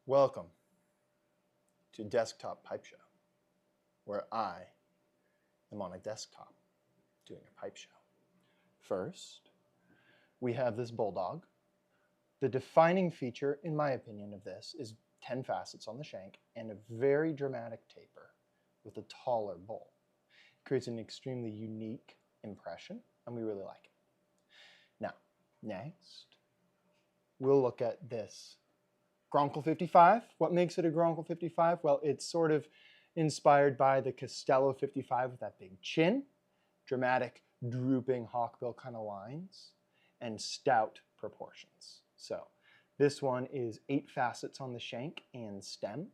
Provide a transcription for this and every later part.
Welcome to Desktop Pipe Show, where I am on a desktop doing a pipe show. First, we have this bulldog. The defining feature, in my opinion, of this is 10 facets on the shank and a very dramatic taper with a taller bowl. It creates an extremely unique impression, and we really like it. Now, next, we'll look at this Gronkel 55. What makes it a Gronkel 55? Well, it's sort of inspired by the Costello 55 with that big chin, dramatic, drooping hawkbill kind of lines, and stout proportions. So this one is 8 facets on the shank and stem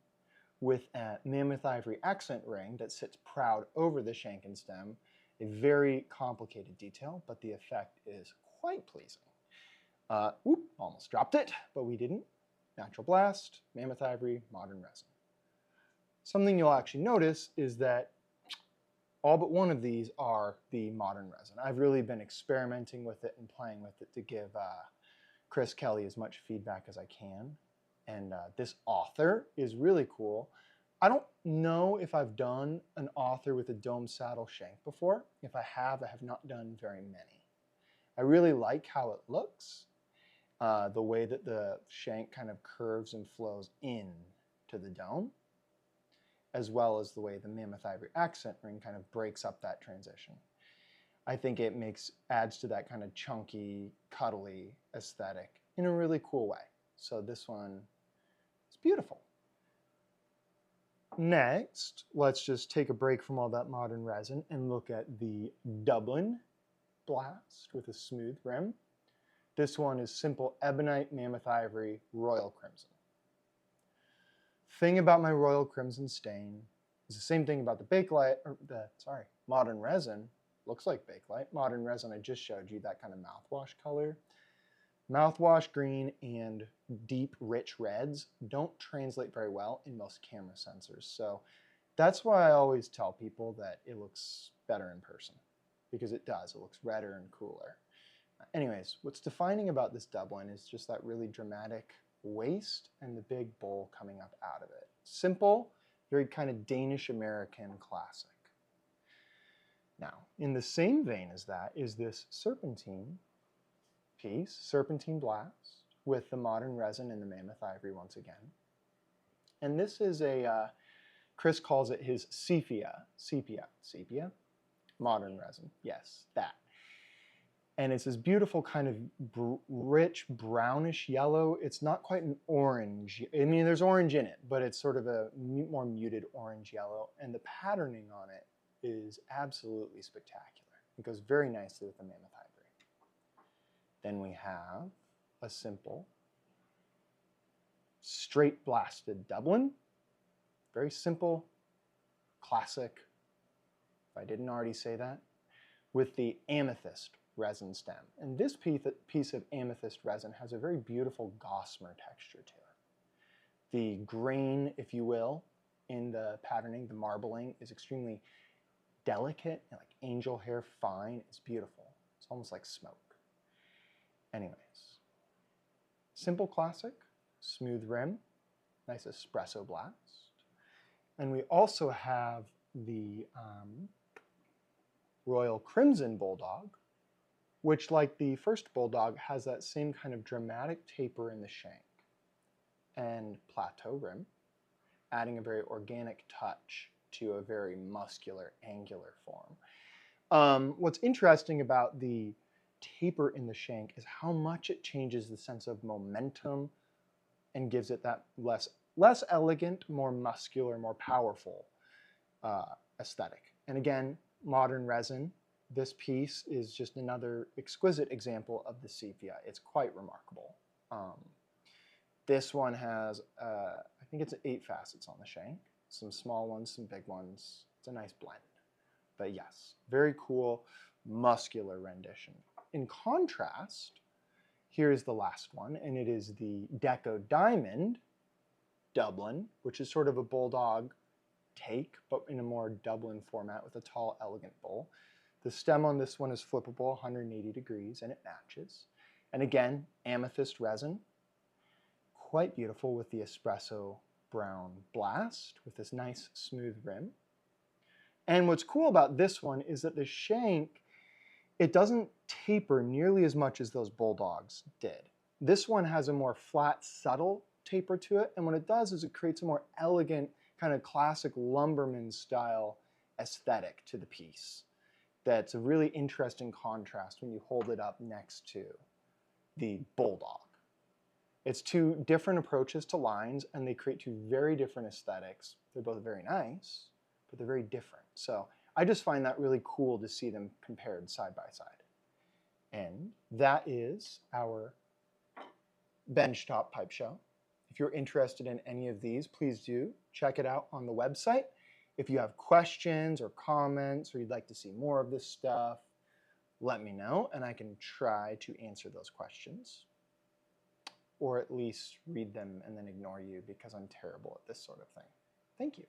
with a mammoth ivory accent ring that sits proud over the shank and stem. A very complicated detail, but the effect is quite pleasing. Almost dropped it, but we didn't. Natural blast, mammoth ivory, modern resin. Something you'll actually notice is that all but one of these are the modern resin. I've really been experimenting with it and playing with it to give Chris Kelly as much feedback as I can. And this author is really cool. I don't know if I've done an author with a dome saddle shank before. If I have not done very many. I really like how it looks. The way that the shank kind of curves and flows in to the dome, as well as the way the mammoth ivory accent ring kind of breaks up that transition. I think it adds to that kind of chunky, cuddly aesthetic in a really cool way. So this one is beautiful. Next, let's just take a break from all that modern resin and look at the Dublin Blast with a smooth rim. This one is simple ebonite, mammoth ivory, royal crimson. Thing about my royal crimson stain is the same thing about the Bakelite, modern resin. Looks like Bakelite. Modern resin, I just showed you that kind of mouthwash color. Mouthwash green and deep, rich reds don't translate very well in most camera sensors. So that's why I always tell people that it looks better in person, because it does. It looks redder and cooler. Anyways, what's defining about this Dublin is just that really dramatic waist and the big bowl coming up out of it. Simple, very kind of Danish-American classic. Now, in the same vein as that is this serpentine piece, serpentine blast, with the modern resin and the mammoth ivory once again. And this is Chris calls it his sepia, modern resin, yes, that. And it's this beautiful kind of rich brownish yellow. It's not quite an orange. I mean, there's orange in it, but it's sort of a more muted orange yellow. And the patterning on it is absolutely spectacular. It goes very nicely with the mammoth ivory. Then we have a simple straight blasted Dublin. Very simple, classic, if I didn't already say that, with the amethyst resin stem. And this piece of amethyst resin has a very beautiful gossamer texture to it. The grain, if you will, in the patterning, the marbling, is extremely delicate and like angel hair fine. It's beautiful. It's almost like smoke. Anyways, simple classic, smooth rim, nice espresso blast. And we also have the Royal Crimson Bulldog, which, like the first Bulldog, has that same kind of dramatic taper in the shank and plateau rim, adding a very organic touch to a very muscular, angular form. What's interesting about the taper in the shank is how much it changes the sense of momentum and gives it that less elegant, more muscular, more powerful aesthetic. And again, modern resin. This piece is just another exquisite example of the sepia. It's quite remarkable. This one has, I think it's 8 facets on the shank. Some small ones, some big ones. It's a nice blend. But yes, very cool, muscular rendition. In contrast, here's the last one, and it is the Deco Diamond Dublin, which is sort of a bulldog take, but in a more Dublin format with a tall, elegant bowl. The stem on this one is flippable 180 degrees, and it matches. And again, amethyst resin, quite beautiful with the espresso brown blast with this nice smooth rim. And what's cool about this one is that the shank, it doesn't taper nearly as much as those bulldogs did. This one has a more flat, subtle taper to it, and what it does is it creates a more elegant, kind of classic lumberman style aesthetic to the piece. That's a really interesting contrast when you hold it up next to the bulldog. It's two different approaches to lines, and they create two very different aesthetics. They're both very nice, but they're very different. So I just find that really cool to see them compared side by side. And that is our benchtop pipe show. If you're interested in any of these, please do check it out on the website. If you have questions or comments or you'd like to see more of this stuff, let me know and I can try to answer those questions. Or at least read them and then ignore you because I'm terrible at this sort of thing. Thank you.